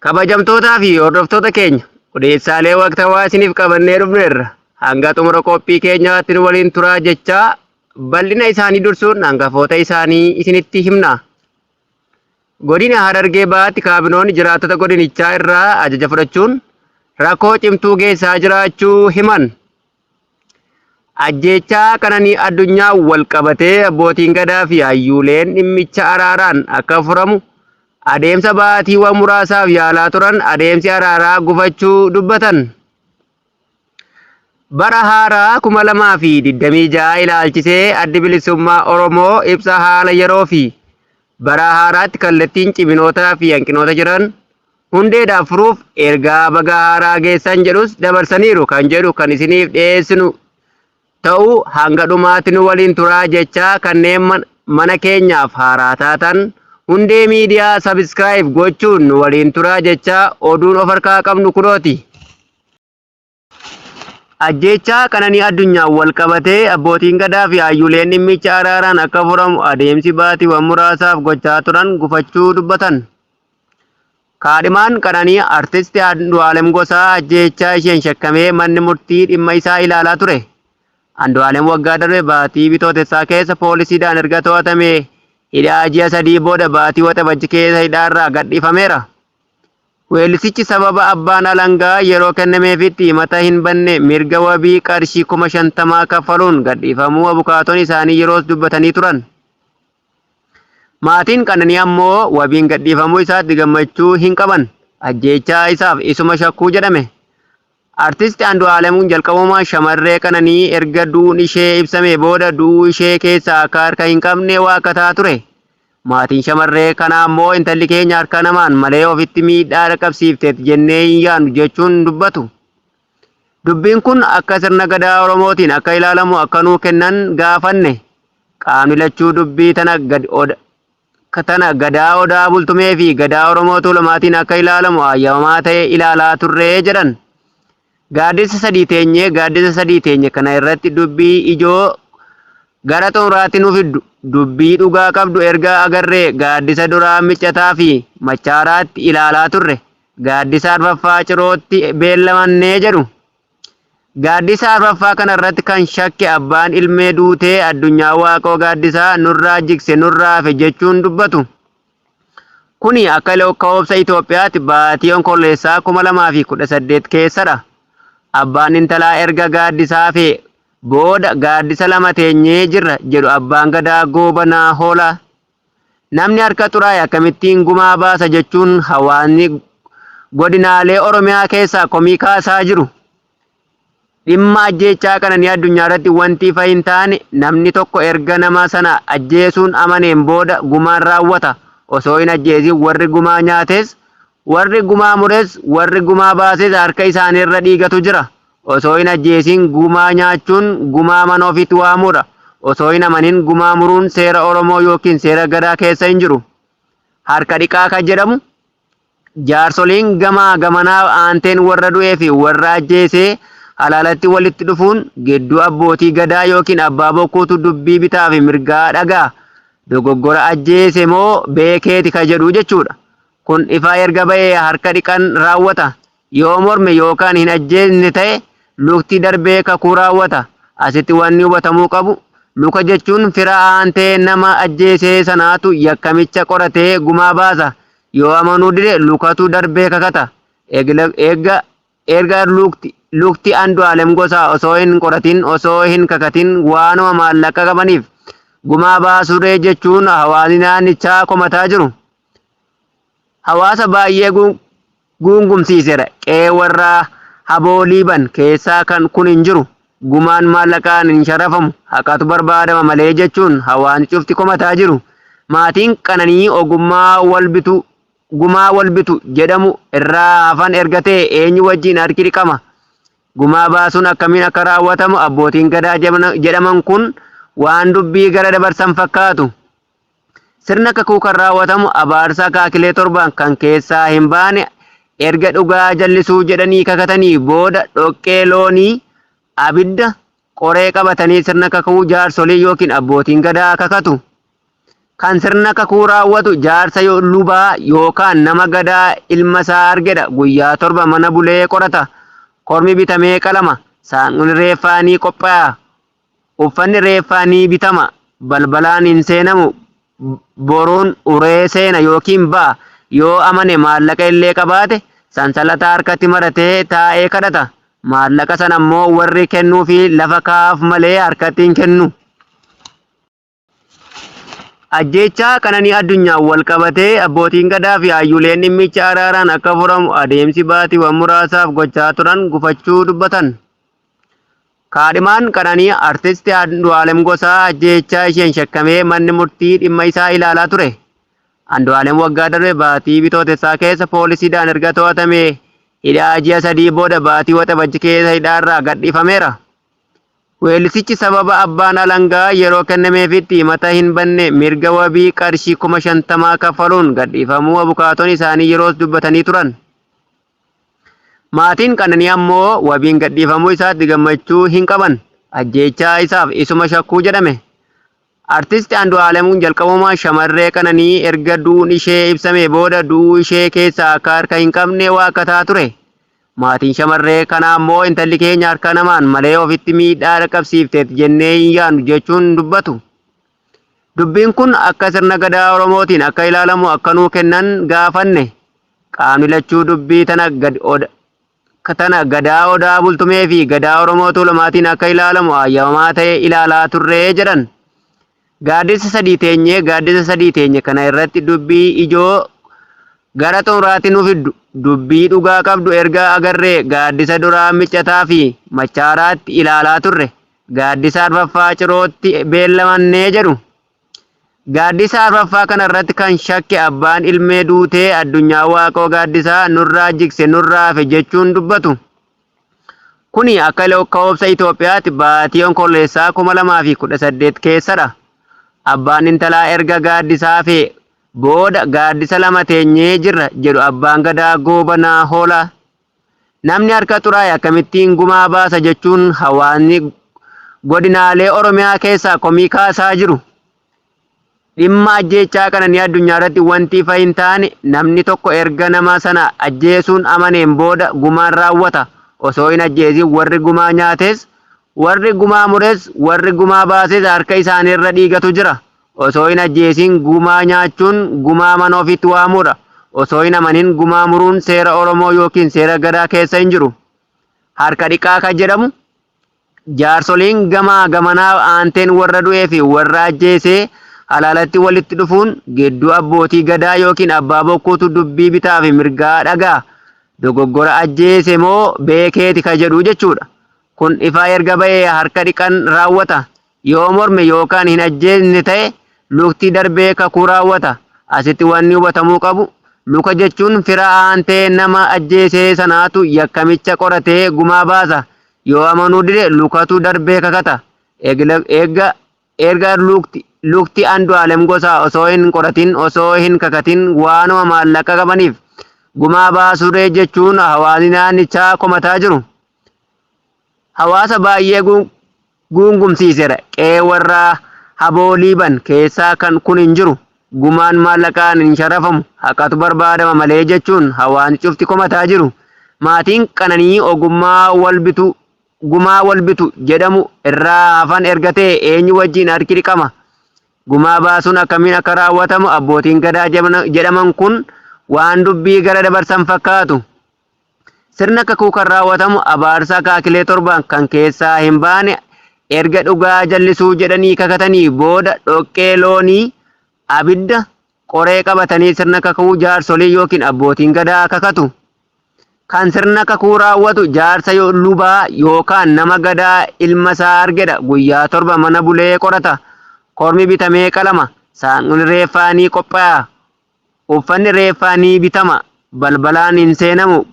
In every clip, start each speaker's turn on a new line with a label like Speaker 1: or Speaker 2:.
Speaker 1: Kabajamtootaa fi hordoftoota keenya odeessaalee waqtawaa isiniif qabannee dhufneerra. Hanga xumura qophii keenyaatti nu waliin turaa jechaa bal'ina isaanii dursuun hangafoota isaanii isinitti himna. Godina Harargee Bahaatti kaabinoonni jiraattota godinichaa irraa ajaja fudhachuun rakkoo cimtuu geessaa jiraachuu himan. Ajjeechaa Qananii Addunyaa wal qabatee abbootiin gadaa fi hayyuuleen dhimmicha araaraan akka furamu adeemsa baatiiwwan muraasaaf yaalaa turan adeemsi araaraa gufachuu dubbatan. Bara haaraa 2026 ilaalchisee addi bilisummaa Oromoo ibsa haala yeroo fi bara haaraatti kallattiin ciminootaa fi hanqinoota jiran hundeedhaaf furuuf ergaa baga haaraa geessan jedhus dabarsaniiru kan jedhu kan isiniif dhiyeessinu ta'uu hanga dhumaatti nu waliin turaa jechaa kanneen mana keenyaaf haaraa taatan hundee miidiyaa sabiskiraayib gochuun nu waliin turaa jechaa oduun of harkaa qabnu kunooti. Ajjeechaa Qananii Addunyaa wal qabatee abbootiin gadaa fi hayyuuleen dhimmicha araaraan akka furamu adeemsi baatiiwwan muraasaaf gochaa turan gufachuu dubbatan. Kaadhimaan Qananii Artisti Andu'aalem Gosaa ajjeechaa isheen shakkamee manni murtii dhimma isaa ilaalaa ture. Andu'aalem waggaa darbe baatii bitootessaa keessa poolisiidhaan erga to'atame hidhaa ji'a 3 booda baatii waxabajji keessa hidhaarraa gadhiifameera. Weellisichi sababa abbaan alangaa yeroo kennameefitti himata hin banne mirga wabii qarshii 50,000 kaffaluun gadhiifamuu abukaatoon isaanii yeroos dubbatanii turan. Maatiin Qananii ammoo wabiin gadhiifamuu isaatti gammachuu hin qaban. Ajjeechaa isaaf isuma shakkuu jedhame. Artisti Andu'aalem jalqabumaa shamarree Qananii erga du'uun ishee ibsame booda du'uu ishee keessaa akka harka hin qabne waaqataa ture. Maatiin shamarree kanaa ammoo intalli keenya harka namaan malee ofitti miidhaa dhaqqabsiifteet jennee hin yaadnu jechuun dubbatu. Dubbiin kun akka sirna gadaa Oromootiin akka ilaalamu akka nuu kennan gaafanne. Qaamni lachuu dubbii tana gadaa Odaa Bultumee fi gadaa Oromoo Tuulamaatiin akka ilaalamu hayyamaa ta'e ilaalaa turree jedhan. Gaaddisa sadii teenye kana irratti dubbii ijoo gara xumuraatti nu fiddu dubbii dhugaa qabdu erga agarree gaaddisa duraa miccataa fi machaaraatti ilaalaa turre gaaddisa arfaffaa cirootti beellamannee jedhu. Gaaddisa arfaffaa kana irratti kan shakke abbaan ilmee duutee Addunyaa Waaqoo gaaddisaa nurraa jigse nurraa hafe jechuun dubbatu. Kuni akka lakkoofsa Itoophiyaatti baatii Onkololeessaa 2018 keessadha. Abbaan intalaa erga gaaddisaa hafe booda gaaddisa 2 teenyee jirra jedhu abbaan gadaa Goobanaa Hoolaa. Namni harka xuraa'e akkamittiin gumaa baasa jechuun hawaasni godinaalee Oromiyaa keessaa komii kaasaa jiru. Dhimma ajjeechaa Qananii Addunyaa irratti wanti ifa hin taane namni tokko erga nama sana ajjeesuun amaneen booda gumaan raawwata. Osoo hin ajjeesin warri gumaa nyaates, warri gumaa mures, warri gumaa baases harka isaaniirra dhiigatu jira. Osoo hin ajjeesin gumaa nyaachuun gumaa mana ofiitti waamudha. Osoo hin amanin gumaa muruun seera Oromoo yookiin seera gadaa keessa hin jiru. Harka dhiqaa kan jedhamu jaarsoliin gamaa gamanaa aanteen warra du'ee fi warra ajjeesee halaalatti walitti dhufuun gidduu abbootii gadaa yookiin abbaa bokkuutu dubbii bitaa fi mirgaa dhagaa. Dogoggora ajjeese moo beekeeti ka jedhu jechuudha. Kun ifaa erga ba'ee harka dhiqan raawwata. Yoo morme yookaan hin ajjeesne ta'e lukti darbee kakuu raawwata. Asitti wanni hubatamuu qabu luka jechuun fira aantee nama ajjeesee sanaatu yakkamicha qoratee gumaa baasa. Yoo amanuu dide lukatu darbee kakata. Erga lukti Andu'aalem Gosaa osoo hin qoratin osoo hin kakatin waanuma maallaqa qabaniif gumaa baasure jechuun hawaasni naannichaa komataa jiru. Hawaasa baay'ee guungumsiiseera. Qe'ee warra Habooliiban keessaa kan kun hin jiru. Gumaan maallaqaan hin sharafamu. Haqatu barbaadama malee jechuun hawaasni cufti komataa jiru. Maatiin Qananii gumaa wal bitu jedhamu irraa hafan erga ta'e eenyu wajjin harki dhiqama. Gumaa baasuun akkamiin akka raawwatamu abbootiin gadaa jedhaman kun waan dubbii gara dabarsan fakkaatu. Sirna kakuu kan raawwatamu abaarsa kaakilee 7 kan keessaa hin baane erga dhugaa jallisuu jedhanii kakatanii booda dhoqqee loonii abidda qoree qabatanii sirna kakuu jaarsolii yookiin abbootiin gadaa kakatu. Kan sirna kakuu raawwatu jaarsa lubaa yookaan nama gadaa ilma isaa argedha. Guyyaa torba mana bulee qorata. Kormi bitamee qalama. Saanqni reeffaa ni qophaa'a. Uffanni reeffaa ni bitama. Balbalaan hin seenamu. Boruun uree seena yookiin ba'a. Yoo amane maallaqa illee qabaate sansalata harkatti maratee taa'ee kadhata. Maallaqa sana immoo warri kennuu fi lafa kaa'aaf malee harkatti hin kennu. Ajjeechaa Qananii Addunyaan wal qabatee abbootiin gadaa fi hayyuuleen dhimmicha araaraan akka furamu adeemsi baatiiwwan muraasaaf gochaa turan gufachuu dubbatan. Kaadhimaan Qananii Artist Andu'aalem Gosaa ajjeechaa isheen shakkamee manni murtii dhimma isaa ilaalaa ture. Andu'aalem waggaa darbe baatii bitootessaa keessa poolisiidhaan erga to'atamee hidhaa ji'a 3 booda baatii waxabajji keessa hidhaarraa gadhiifameera. Weellisichi sababa abbaan alangaa yeroo kennameefitti himata hin banne mirga wabii qarshii 50,000 kaffaluun gadhiifamuu abukaatoon isaanii yeroos dubbatanii turan. Maatiin Qananii ammoo wabiin gadhiifamuu isaatti gammachuu hin qaban. Ajjeechaa isaaf isuma shakkuu jedhame. Artist Andu'aalem jalqabumaa shamarree Qananii erga du'uun ishee ibsamee booda du'uu ishee keessaa akka harka hin qabne waakkataa ture. Maatiin shamarree kanaa ammoo intalli keenya harka namaan malee ofitti miidhaa dhaqqabsiifteet jennee hin yaadnu jechuun dubbatu. Dubbiin kun akka sirna gadaa Oromootiin akka ilaalamu akka nuu kennan gaafanne. Qaamni lachuu dubbii tana gadaa odaa bultumee fi gadaa Oromoo tuulamaatiin akka ilaalamu hayyamaa ta'e ilaalaa turree jedhan. Gaaddisa sadii teenye kana irratti dubbii ijoo gara xumuraatti nu fiddu. Dubbii dhugaa qabdu erga agarree gaaddisa duraa miccataa fi machaaraatti ilaalaa turre. Gaaddisa arfaffaa cirootti beellamannee jedhu. Gaaddisa arfaffaa kana irratti kan shakke abbaan ilmee duutee Addunyaa Waaqoo gaaddisaa nurraa jigse nurraa hafe jechuun dubbatu. Kuni akka lakkoofsa Itoophiyaatti baatii Onkololeessaa 2018 keessadha. Abbaan intalaa erga gaaddisaa hafe booda gaaddisa 2 teenyee jirra jedhu abbaan gadaa Goobanaa Hoolaa. Namni harka xuraa'e akkamittiin gumaa baasa jechuun hawaasni godinaalee Oromiyaa keessaa komii kaasaa jiru. Dhimma ajjeechaa Qananii Addunyaa irratti wanti ifa hin taane namni tokko erga nama sana ajjeesuun amaneen booda gumaan raawwata. Osoo hin ajjeesin warri gumaa nyaates, warri gumaa mures, warri gumaa baases harka isaaniirra dhiigatu jira. Osoo hin ajjeesin gumaa nyaachuun gumaa mana ofitti waamudha. Osoo hin amanin gumaa muruun seera Oromoo yookiin seera gadaa keessa hin jiru. Harka dhiqaa kan jedhamu jaarsoliin gamaa gamanaa aanteen warra du'ee fi warra ajjeesee halaalatti walitti dhufuun gidduu abbootii gadaa yookiin abbaa bokkuutu dubbii bitaa fi mirgaa dhagaa. Dogoggora ajjeese moo beekeeti kan jedhu jechuudha. Kun ifa erga ba'ee harka dhiqan raawwata. Yoo morme yookaan hin ajjeesne ta'e lukti darbee kakuu raawwata. Asitti wanni hubatamuu qabu luka jechuun fira aantee nama ajjeesee sanaatu yakkamicha qoratee gumaa baasa. Yoo amanuu dide lukatu darbee kakata. Erga lukti Andu'aalem Gosaa osoo hin qoratin osoo hin kakatin waanuma maallaqa qabaniif gumaa baasuu jechuun hawaasni naannichaa komataa jiru. Hawaasa baay'ee guungumsiiseera. Qe'ee warra haboo liiban keessaa kan kun hin jiru. Gumaan maallaqaan hin sharafamu. Haqatu barbaadama malee jechuun hawaasni cufti komataa jiru. Maatiin Qananii gumaa wal bitu jedhamu irraa hafan ergatee eenyu wajjin harki dhiqama. Gumaa baasuun akkamiin akka raawwatamu abbootiin gadaa jedhaman kun waan dubbii gara dabarsan fakkaatu. Sirna kakuu kan raawwatamu abaarsa kaakilee 7 kan keessaa hin baane erga dhugaa jallisuu jedhanii kakatanii booda dhoqqee loonii abidda qoree qabatanii sirna kakuu jaarsolii yookiin abbootiin gadaa kakatu. Kan sirna kakuu raawwatu jaarsa lubaa yookaan nama gadaa ilma isaa argedha. Guyyaa 7 mana bulee qorata. Kormi bitamee qalama. Saanqni reeffaa ni qophaa'a. Uffanni reeffaa ni bitama. Balbalaan hin seenamu.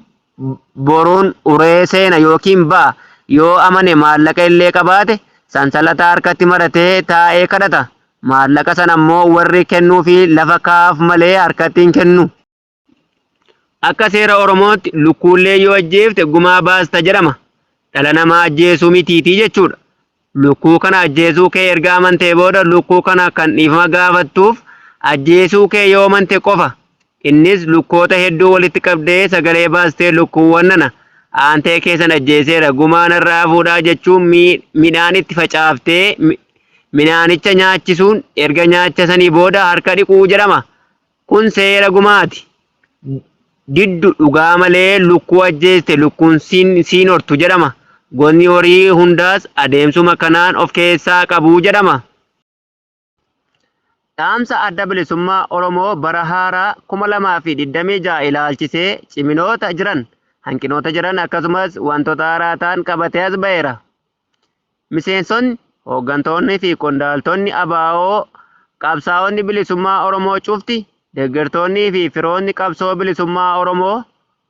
Speaker 1: Boruun uree seena yookiin ba'a. Yoo amane maallaqa illee qabaate sansalata harkatti maratee taa'ee kadhata. Maallaqa sana immoo warri kennuu fi lafa kaa'aaf malee harkatti hin kennu. Akka seera Oromootti lukkuullee yoo ajjeefte gumaa baasta jedhama. Dhala namaa ajjeesuu mitiitii jechuudha. Lukkuu kana ajjeesuu kee erga amantee booda lukkuu kana kan dhiifama gaafattuuf ajjeesuu kee yoo amante qofa. Innis lukkoota hedduu walitti qabdee sagalee baastee lukkuuwwan nana aantee keessan ajjeeseera gumaan irraa fuudhaa jechuun midhaan itti facaaftee midhaanicha nyaachisuun erga nyaachisanii booda harka dhiquu jedhama. Kun seera gumaati. Diddu dhugaa malee lukkuu ajjeeste lukkuun siin hortu jedhama. Goonni horii hundaas adeemsuma kanaan of keessaa qabu jedhama. Dhaamsa adda bilisummaa Oromoo bara haaraa 2026 ilaalchisee ciminoota jiran, hanqinoota jiran akkasumas wantoota haaraa ta'an qabatee as ba'eera. Miseensonni, hooggantoonni fi qondaaltonni ABO qabsaa'onni bilisummaa Oromoo cufti, deeggartoonnii fi firoonni qabsoo bilisummaa Oromoo,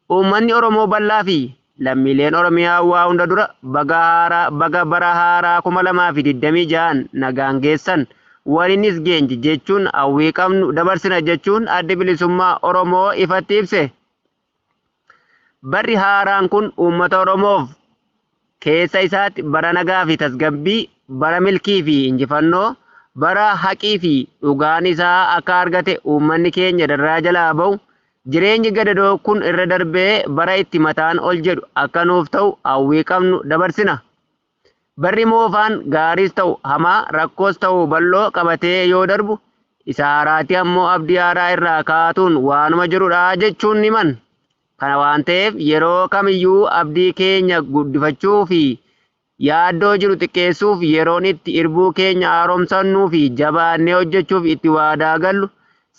Speaker 1: uummanni Oromoo bal'aa fi lammiileen Oromiyaa waa hunda dura baga bara haaraa 2026 nagaan geessan. Waliinis geenye jechuun hawwii qabnu dabarsina jechuun addi bilisummaa Oromoo ifatti ibse. Barri haaraan kun uummata Oromoof keessa isaatti bara nagaa fi tasgabbii, bara milkii fi injifannoo, bara haqii fi dhugaan isaa akka argate uummanni keenya darraa jalaa ba'u, jireenyi gadadoo kun irra darbee bara itti mataan ol jedhu akka nuuf ta'u hawwii qabnu dabarsina. Barri moofaan gaariis ta'u hamaa, rakkoos ta'u bal'oo qabatee yoo darbu, isa haaraati ammoo abdii haaraa irraa kaatuun waanuma jirudha jechuun himan. Kana waan ta'eef yeroo kamiyyuu abdii keenya guddifachuu fi yaaddoo jiru xiqqeessuuf yeroon itti irbuu keenya haaromsannuu fi jabaannee hojjechuuf itti waadaa gallu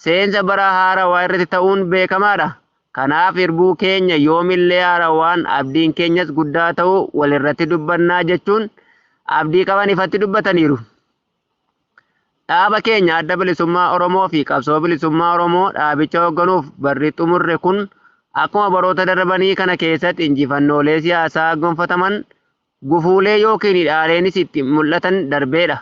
Speaker 1: seensa bara haarawaa irratti ta'uun beekamaadha. Kanaaf irbuu keenya yoomillee haarawaan abdiin keenyas guddaa ta'uu walirratti dubbannaa jechuun abdii qaban ifatti dubbataniiru. Dhaaba keenya adda bilisummaa Oromoo fi qabsoo bilisummaa Oromoo dhaabicha hoogganuuf barri xumurre kun akkuma baroota darbanii kana keessatti injifannoolee siyaasaa gonfataman gufuulee yookiin hidhaaleenis itti mul'atan darbeedha.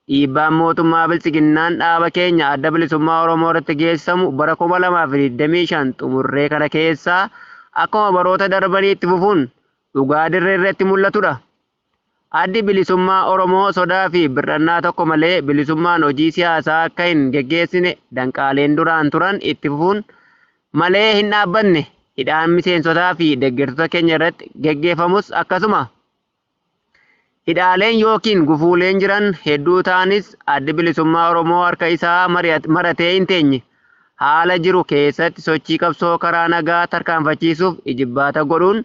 Speaker 1: Dhiibbaan mootummaa bilchiginnaan dhaaba keenya adda bilisummaa Oromoo irratti geessisamu bara 2025 xumurree kana keessaa akkuma baroota darbanii itti fufuun dhugaa dirree irratti mul'atudha. Addi bilisummaa Oromoo sodaa fi bir'annaa tokko malee bilisummaan hojii siyaasaa akka hin geggeessine danqaaleen duraan turan itti fufuun malee hin dhaabbanne hidhaan miseensotaa fi deeggartoota keenya irratti geggeeffamus akkasuma. Hidhaaleen yookiin gufuuleen jiran hedduu ta'anis addi bilisummaa Oromoo harka isaa maratee hin teenye haala jiru keessatti sochii qabsoo karaa nagaa tarkaanfachiisuuf ijibbaata godhuun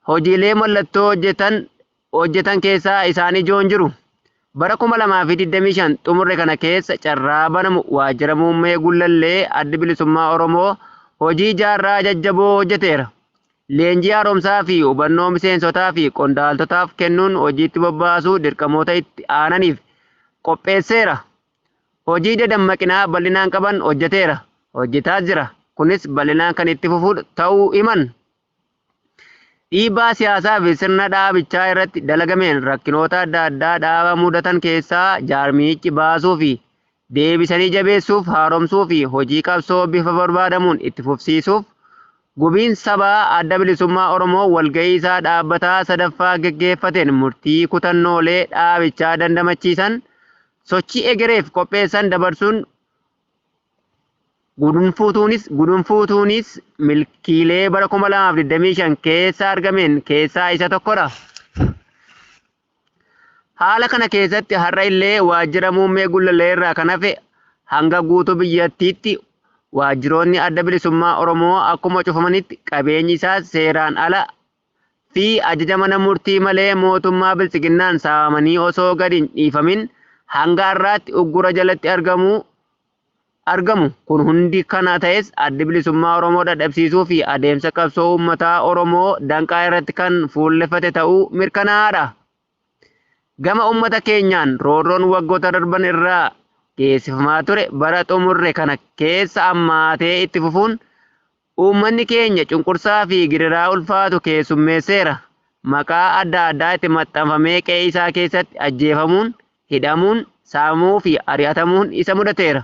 Speaker 1: hojiilee mallattoo hojjetan keessaa isaan ijoon jiru. Bara 2025 xumurre kana keessa carraa banamu waajjira muummee Gullallee addi bilisummaa Oromoo hojii jaarraa jajjaboo hojjeteera. Leenjii haaromsaa fi hubannoo miseensotaa fi qondaaltotaaf kennuun hojiitti bobbaasuu dirqamoota itti aananiif qopheesseera. Hojii dadammaqinaa bal'inaan qaban hojjeteera. Hojjetaa jira. Kunis bal'inaan kan itti fufu ta'uu himan. Dhiibbaa siyaasaa fi sirna dhaabichaa irratti dalagameen rakkinoota adda addaa dhaaba mudatan keessaa jaarmichi baasuu fi deebisanii jabeessuuf haaromsuu fi hojii qabsoo bifa barbaadamuun itti fufsiisuuf gubiin sabaa adda bilisummaa Oromoo walgahii isaa dhaabbataa sadaffaa geggeeffateen murtii kutannoolee dhaabichaa dandamachiisan sochii egereef qopheessan dabarsuun gudunfuutuunis milkiilee bara 2025 keessa argameen keessaa isa tokkodha. Haala kana keessatti har'a illee waajjira muummee Gullallee irraa kan hafe hanga guutuu biyyattiitti waajjiroonni adda bilisummaa Oromoo akkuma cufamanitti qabeenyi isaas seeraan ala fi ajaja mana murtii malee mootummaa bilchiginnaan saamamanii osoo gadi hin dhiifamin hanga har'aatti uggura jalatti argamu. Kun hundi kana ta'es addi bilisummaa Oromoo dadhabsiisuu fi adeemsa qabsoo uummataa Oromoo danqaa irratti kan fuulleffate ta'uu mirkanaa'aadha. Gama uummata keenyaan roorroon waggoota darban irraa geessifamaa ture bara xumurre kana keessa ammaatee itti fufuun uummanni keenya cunqursaa fi gidiraa ulfaatu keessummeesseera. Maqaa adda addaa itti maxxanfamee qe'ee isaa keessatti ajjeefamuun, hidhamuun, saamuu fi ari'atamuun isa mudateera.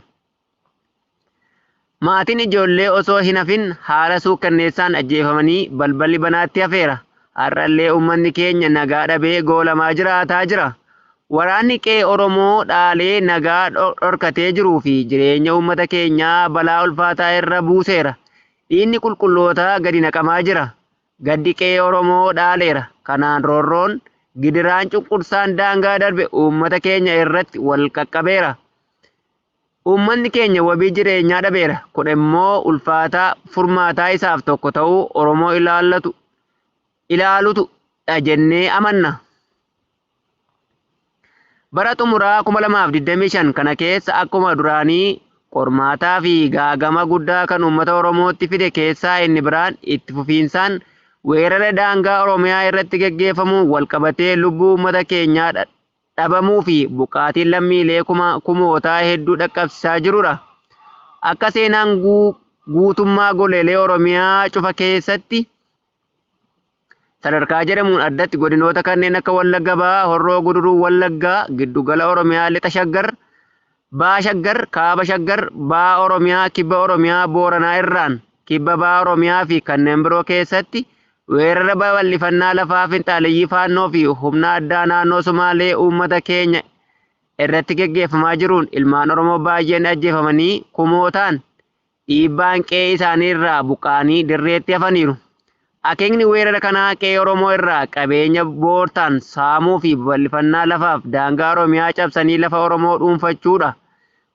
Speaker 1: Maatiin ijoollee osoo hin hafin haala suukkanneessaan ajjeefamanii balballi banaatti hafeera. Har'allee uummanni keenya nagaa dhabee goolamaa jiraataa jira. Waraanni qe'ee Oromoo dhaalee nagaa dhorkatee jiruu fi jireenya uummata keenyaa balaa ulfaataa irra buuseera. Dhiigni qulqullootaa gadi naqamaa jira. Gaddi qe'ee Oromoo dhaaleera. Kanaan roorroon gidiraan cunqursaan daangaa darbe uummata keenya irratti wal qaqqabeera. Uummanni keenya wabii jireenyaa dhabeera. Kun immoo ulfaataa furmaataa isaaf tokko ta'uu Oromoo ilaalutu jennee amanna. Bara xumuraa 2025 kana keessa akkuma duraanii qormaataa fi gaagama guddaa kan uummata Oromootti fide keessaa inni biraan itti fufiinsaan weerara daangaa Oromiyaa irratti gaggeeffamu walqabatee lubbuu uummata keenyaa dhabamuu fi buqqaatiin lammiilee kumootaa hedduu dhaqqabsiisaa jirudha. Akka seenaan guutummaa goleelee Oromiyaa cufa keessatti sadarkaa jedhamuun addatti godinoota kanneen akka Wallagga Bahaa, Horroo Guduruu Wallaggaa, Giddugala Oromiyaa, Lixa Shaggar, Bahaa Shaggar, Kaaba Shaggar, Bahaa Oromiyaa, Kibba Oromiyaa, Booranaa Irraan, Kibba Bahaa Oromiyaa fi kanneen biroo keessatti weerara babal'ifannaa lafaa finxaaleyyii faannoo fi humna addaa naannoo Sumaalee uummata keenya irratti gaggeeffamaa jiruun ilmaan Oromoo baay'een ajjeefamanii kumootaan dhiibbaan qe'ee isaanii irraa buqqaanii dirreetti hafaniiru. Akeekni weerara kanaa qe'ee Oromoo irraa qabeenya boortaan saamuu fi babal'ifannaa lafaaf daangaa Oromiyaa cabsanii lafa Oromoo dhuunfachuudha.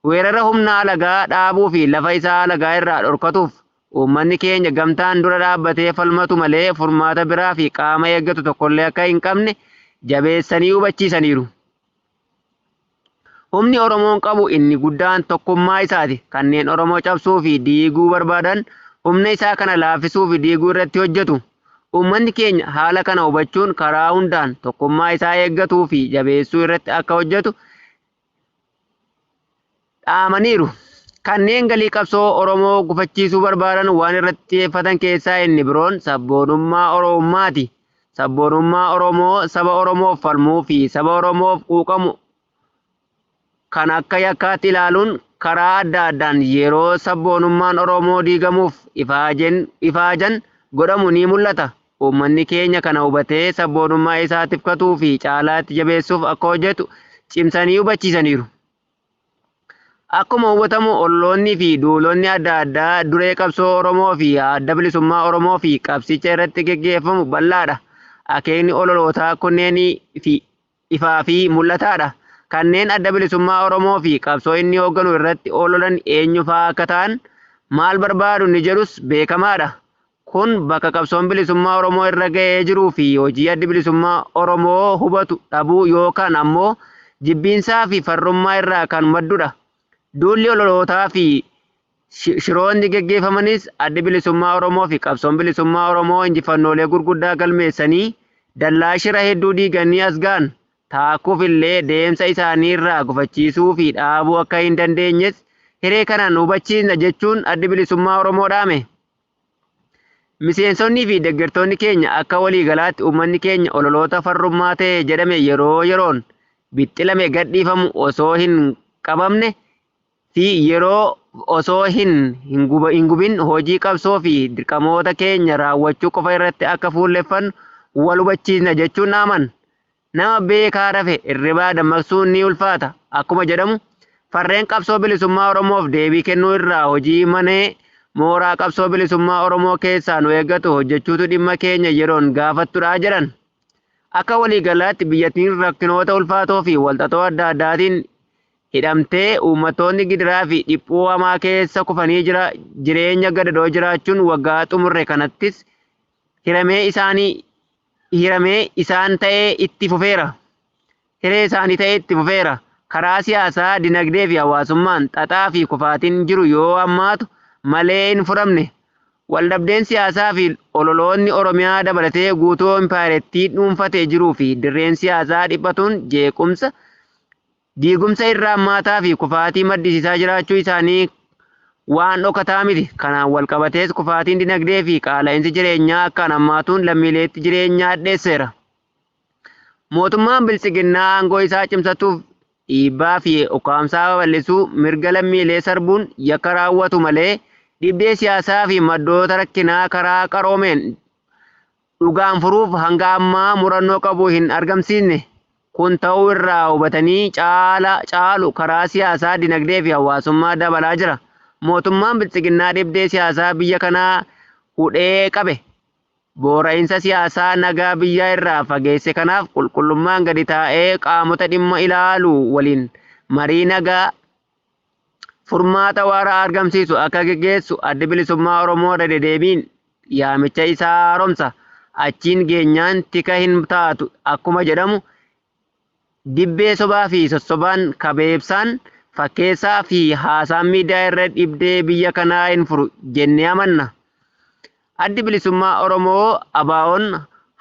Speaker 1: Weerara humna alagaa dhaabuu fi lafa isaa alagaa irraa dhorkatuuf uummanni keenya gamtaan dura dhaabbatee falmatu malee furmaata biraa fi qaama eeggatu tokkollee akka hin qabne jabeessanii hubachiisaniiru. Humni Oromoon qabu inni guddaan tokkummaa isaati. Kanneen Oromoo cabsuu fi diiguu barbaadan humna isaa kana laaffisuu fi diiguu irratti hojjetu. Uummanni keenya haala kana hubachuun karaa hundaan tokkummaa isaa eeggatuu fi jabeessuu irratti akka hojjetu dhaamaniiru. Kanneen galii qabsoo Oromoo gufachiisuu barbaadan waan irratti xiyyeeffatan keessaa inni biroon sabboonummaa Oromummaati. Sabboonummaa Oromoo saba Oromoof falmuu fi saba Oromoof quuqamu kan akka yakkaatti ilaaluun karaa adda addaan yeroo sabboonummaan Oromoo diigamuuf ifaajan godhamu ni mul'ata. Uummanni keenya kana hubatee sabboonummaa isaa tifkatuu fi caalaatti jabeessuuf akka hojjetu cimsanii hubachiisaniiru. Akkuma hubatamu olloonni fi duulonni adda addaa duree qabsoo Oromoo fi adda bilisummaa Oromoo fi qabsicha irratti gaggeeffamu bal'aadha. Akeekni ololootaa kunneen ifaa fi mul'ataadha. Kanneen adda bilisummaa Oromoo fi qabsoo inni hoogganu irratti ololan eenyu fa'aa akka ta'an maal barbaadu ni jedhus beekamaadha. Kun bakka qabsoon bilisummaa Oromoo irra ga'ee jiruu fi hojii addi bilisummaa Oromoo hubatu dhabuu yookaan ammoo jibbiinsaa fi farrummaa irraa kan maddudha. Duulli ololootaa fi shiroonni gaggeeffamanis addi bilisummaa Oromoo fi qabsoon bilisummaa Oromoo injifannoolee gurguddaa galmeessanii dallaa shira hedduu diiganii as ga'an. Taakkuuf illee deemsa isaanii irraa gufachiisuu fi dhaabuu akka hin dandeenyes hiree kanaan hubachiisna jechuun addi bilisummaa Oromoo dhaame. Miseensonnii fi deeggartoonni keenya akka waliigalaatti uummanni keenya ololoota farrummaa ta'e jedhame yeroo yeroon bixxilame gadhiifamu osoo hin qabamne fi yeroo osoo hin gubin hojii qabsoo fi dirqamoota keenya raawwachuu qofa irratti akka fuulleffannu wal hubachiisna jechuun dhaaman. Nama beekaa rafe irribaa dammaqsuun ni ulfaata. Akkuma jedhamu farreen qabsoo bilisummaa Oromoof deebii kennuu irraa hojii manee mooraa qabsoo bilisummaa Oromoo keessaa nu eeggatu hojjechuutu dhimma keenya yeroon gaafattudha jedhan. Akka waliigalaatti biyyattiin rakkinoota ulfaatoo fi walxaxoo adda addaatiin hidhamtee uummattoonni gidiraa fi dhiphuu hamaa keessa kufanii jireenya gadadoo jiraachuun waggaa xumurre kanattis hiramee isaan ta'ee itti fufeera. Hiree isaanii ta'ee itti fufeera. Karaa siyaasaa, dinagdee fi hawaasummaan xaxaa fi kufaatiin jiru yoo hammaatu malee hin furamne. Waldhabdeen siyaasaa fi ololoonni Oromiyaa dabalatee guutuu impaayirettii dhuunfatee jiruu fi dirreen siyaasaa dhiphatuun diigumsa irraa hammaataa fi kufaatii maddisiisaa jiraachuu isaanii waan dhokataa miti. Kanaan walqabatees kufaatiin dinagdee fi qaala'insi jireenyaa akkaan hammaatuun lammiileetti jireenyaa hadheesseera. Mootummaan bilchiginnaa aangoo isaa cimsatuuf dhiibbaa fi ukkaamsaa babal'isuu mirga lammiilee sarbuun yakka raawwatu malee dhibdee siyaasaa fi maddoota rakkinaa karaa qaroomeen dhugaan furuuf hanga ammaa murannoo qabu hin argamsiisne. kun ta'uu irraa hubatanii caalu karaa siyaasaa, dinagdee fi hawaasummaa dabalaa jira. Mootummaan Biltsiginnaa dhibdee siyaasaa biyya kanaa hudhee qabe. Boora'insa siyaasaa nagaa biyya irraa fageesse kanaaf qulqullummaan gadi taa'ee qaamota dhimma ilaalu waliin marii nagaa furmaata waaraa argamsiisu akka geggeessu Adda Bilisummaa Oromoo irra deddeebiin yaamicha isaa haaromsa. Achiin geenyaan tika hin taatu akkuma jedhamu dibbee sobaa fi sossobaan kabeebsaan fakkeessaa fi haasaan miidiyaa irra dhibdee biyya kanaa hin furu jennee amanna. Addi Bilisummaa Oromoo ABO'n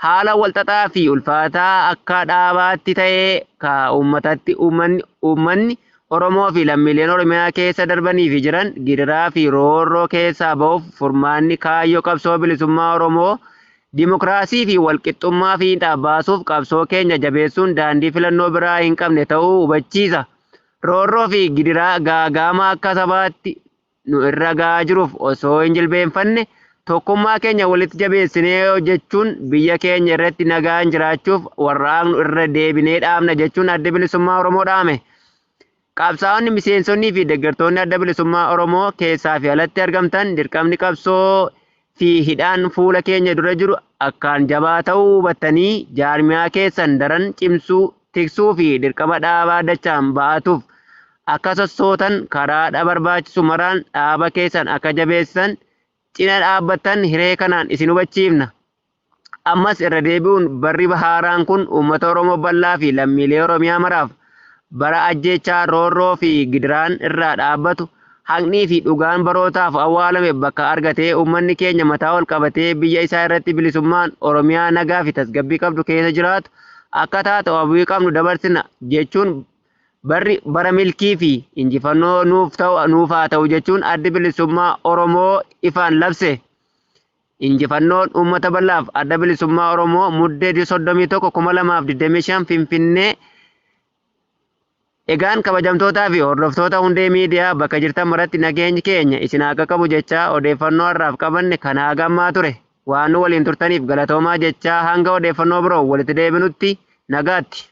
Speaker 1: haala walxaxaa fi ulfaataa akka dhaabaatti ta'ee ka uummanni Oromoo fi lammiileen Oromiyaa keessa darbanii fi jiran gidiraa fi roorroo keessaa ba'uuf furmaanni kaayyoo qabsoo bilisummaa Oromoo dimokiraasii fi walqixxummaa fi baasuuf qabsoo keenya jabeessuun daandii filannoo biraa hin qabne ta'uu hubachiisa. Roorroo fi gidiraa gaagama akka sabaatti nu irra gahaa jiruuf osoo hin jilbeenfanne tokkummaa keenya walitti jabeessinee hojjechuun biyya keenya irratti nagaan jiraachuuf warraaqnu irra deebinee dhaabna jechuun Adda Bilisummaa Oromoo dhaame. Qabsaa'onni miseensonnii fi deeggartoonni Adda Bilisummaa Oromoo keessaa fi alatti argamtan dirqamni qabsoo fi hidhaan fuula keenya dura jiru akkaan jabaa ta'uu hubattanii jaarmiyaa keessan daran cimsuu, tiksuu fi dirqama dhaabaa dachaan ba'atuuf akka sossootan karaa barbaachisu maraan dhaaba keessan akka jabeessan cina dhaabbattan hiree kanaan isin hubachiifna. Ammas irra deebi'uun barri haaraan kun uummata Oromoo bal'aa fi lammiilee Oromiyaa maraaf bara ajjechaa roorroo fi gidiraan irraa dhaabbatu haqnii fi dhugaan barootaaf awwaalame bakka argatee uummanni keenya mataa ol qabatee biyya isaa irratti bilisummaan Oromiyaa nagaa fi tasgabbii qabdu keessa jiraatu akka taatu hawwii qabnu dabarsina jechuun bara milkii fi injifannoo nuuf haa ta'u jechuun Addi Bilisummaa Oromoo ifaan labse. Injifannoon uummata bal'aaf Adda Bilisummaa Oromoo muddee 31/2025 Finfinnee. Egaan kabajamtootaa fi hordoftoota hundee miidiyaa bakka jirtan maratti nageenyi keenya isin haa qaqqabu jechaa odeeffannoo har'aaf qabanne kanaa gammaa ture. Waan nu waliin turtaniif galatoomaa jechaa hanga odeeffannoo biroo walitti deebinutti nagaatti.